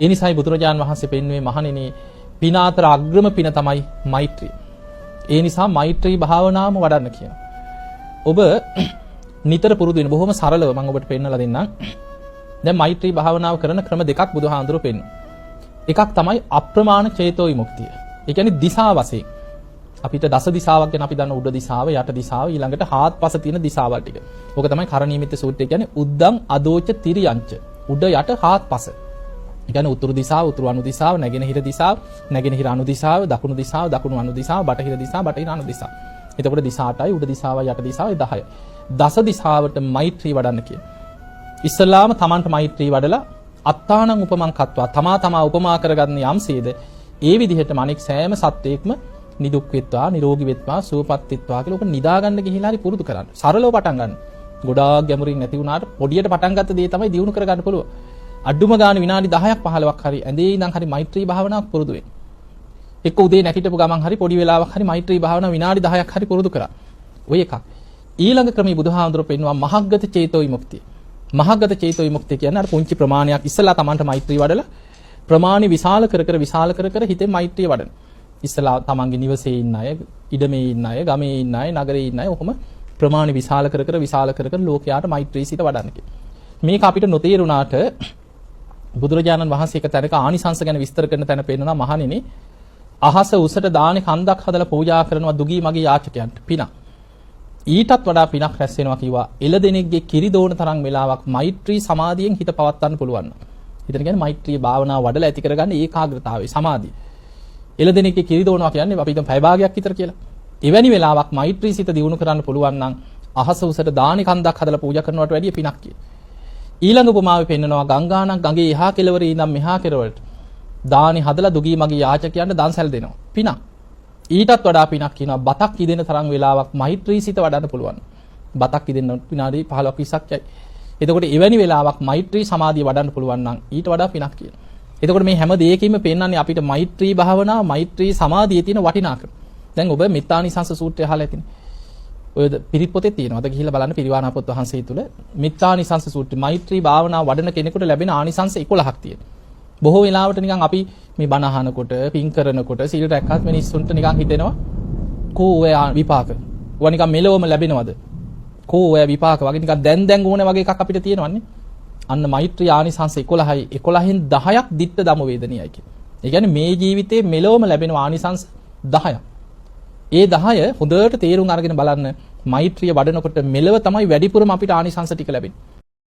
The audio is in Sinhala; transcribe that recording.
ඒ නිසායි බුදුරජාන් වහන්සේ පෙන්වුවේ මහණෙනි පින අතර අග්‍රම පින තමයි මෛත්‍රිය. ඒ නිසා මෛත්‍රී භාවනාවම වඩන්න කියනවා. ඔබ නිතර පුරුදු වෙන බොහොම සරලව මම ඔබට පෙන්නලා දෙන්නම්. දැන් මෛත්‍රී භාවනාව කරන ක්‍රම දෙකක් බුදුහාඳුරෝ පෙන්වනවා. එකක් තමයි අප්‍රමාණ චේතෝ විමුක්තිය. ඒ කියන්නේ දිශා වශයෙන්. අපිට දස දිශාවක් ගැන අපි දන්න උඩ දිශාව, යට දිශාව, ඊළඟට හාත්පස තියෙන දිශාවල් ටික. ඕක තමයි කරණීයමිත සූත්‍රය කියන්නේ උද්දං අදෝච තිරියංච. උඩ යට හාත්පස. ඒ කියන්නේ උතුරු දිශාව, උතුරු අනු දිශාව, නැගෙනහිර දිශාව, නැගෙනහිර අනු දිශාව, දකුණු දිශාව, දකුණු අනු දිශාව, බටහිර දිශාව, බටහිර අනු දිශාව. එතකොට දිශා 8යි උඩ දිශාවයි යට දිශාවයි 10යි. දස දිශාවට මෛත්‍රී වඩන්න කියන. ඉස්සලාම තමන්ට මෛත්‍රී වඩලා අත්තානං උපමං කତ୍වා තමා උපමා කරගන්න යම්සේද ඒ විදිහටම අනෙක් සෑම සත්වයක්ම නිදුක් වෙත්වා නිරෝගී වෙත්වා සුවපත් වෙත්වා කියලා ඔක නිදාගන්න ගිහිලා හරි පුරුදු කරන්න. සරලව පටන් ගන්න. ගොඩාක් ගැඹුරින් නැති වුණාට පොඩියට පටන් ගත්ත දේ තමයි දියුණු කරගන්න පුළුවන්. අඩුම ගාන විනාඩි 10ක් 15ක් හරි ඇඳේ ඉඳන් හරි මෛත්‍රී භාවනාවක් පුරුදු වෙන්න. එක්ක උදේ නැගිටපු ගමන් හරි පොඩි වෙලාවක් හරි මෛත්‍රී භාවනාව විනාඩි 10ක් හරි පුරුදු කරා. ඔය එකක්. ඊළඟ ක්‍රමයේ බුදුහාඳුර පෙන්වුවා මහග්ගත චේතෝ විමුක්තිය. මහග්ගත චේතෝ විමුක්තිය කියන්නේ අර පුංචි ප්‍රමාණයක් ඉස්සලා Tamanට මෛත්‍රී වඩලා ප්‍රමාණි විශාල කර කර හිතේ මෛත්‍රිය වඩන. ඉස්සලා Tamanගේ නිවසේ ඉන්න අය, ඉඩමේ ඉන්න අය, ගමේ ඉන්න අය, නගරේ ඉන්න අය ඔහොම ප්‍රමාණි විශාල කර ලෝකයාට මෛත්‍රී සිත වඩන්න කියලා. මේක අපිට නොතේරුණාට බුදුරජාණන් වහන්සේ එක තැනක ආනිසංස ගැන විස්තර කරන තැන පෙන්නනවා මහණෙනි අහස උසට දානේ කන්දක් හදලා පූජා කරනවා දුගී මගේ යාචකයන්ට පිනක්. ඊටත් වඩා පිනක් රැස් වෙනවා කිව්වා. එළදෙනෙක්ගේ කිරි දෝන තරම් වෙලාවක් මෛත්‍රී සමාධියෙන් හිත පවත්වන්න පුළුවන්. හිතන කියන්නේ මෛත්‍රී භාවනාව වඩලා ඇති කරගන්න ඒකාග්‍රතාවය සමාධිය. එළදෙනෙක්ගේ කිරි දෝනවා කියන්නේ අපි හිතමු පැය භාගයක් විතර කියලා. එවැනි වෙලාවක් මෛත්‍රී සිත දියුණු කරන්න පුළුවන් නම් අහස උසට දානේ කන්දක් හදලා පූජා කරනවට වැඩිය පිනක් කිය. ඊළඟ උපමාවෙ පෙන්නනවා ගංගානම් ගඟේ එහා කෙළවරේ ඉඳන් මෙහා කෙළවරට දානේ හදලා දුගී මගේ යාචකයන්ට දන්සල් දෙනවා. පිනක්. ඊටත් වඩා පිනක් කියනවා බතක් ඉදෙන තරම් වෙලාවක් මෛත්‍රී සිත වඩන්න පුළුවන්. බතක් ඉදෙන්න විනාඩි 15ක් 20ක් යයි. එතකොට එවැනි වෙලාවක් මෛත්‍රී සමාධිය වඩන්න පුළුවන් නම් ඊට වඩා පිනක් කියනවා. එතකොට මේ හැම දෙයකින්ම පෙන්නන්නේ අපිට මෛත්‍රී භාවනාව, මෛත්‍රී සමාධියේ තියෙන වටිනාකම. දැන් ඔබ මිත්තානිසංස සූත්‍රය අහලා ඇතිනේ. ඔය පිරිත් පොතේ තියෙනවා. අද ගිහිල්ලා බලන්න පිරිවානා පොත් වහන්සේ තුල මිත්තානිසංස සූත්‍රය මෛත්‍රී භාවනාව වඩන කෙනෙකුට ලැබෙන ආනිසංස 11ක් තියෙනවා. බොහෝ වෙලාවට නිකන් අපි මේ බණ අහනකොට, පින් කරනකොට, සීල රැක්කත් මිනිස්සුන්ට නිකන් හිතෙනවා කෝ ඔය විපාක. ඔය නිකන් මෙලොවම ලැබෙනවද? කෝ ඔය විපාක වගේ නිකන් දැන් ඕනේ වගේ එකක් අපිට තියෙනවන්නේ. අන්න මෛත්‍රී ආනිසංස 11යි. 11න් 10ක් ditta දම වේදනියයි කියන්නේ. ඒ කියන්නේ මේ ජීවිතේ මෙලොවම ලැබෙන ආනිසංස 10ක්. ඒ 10 හොඳට තේරුම් අරගෙන බලන්න මෛත්‍රිය වඩනකොට මෙලව තමයි වැඩිපුරම අපිට ආනිසංස ටික ලැබෙන්නේ.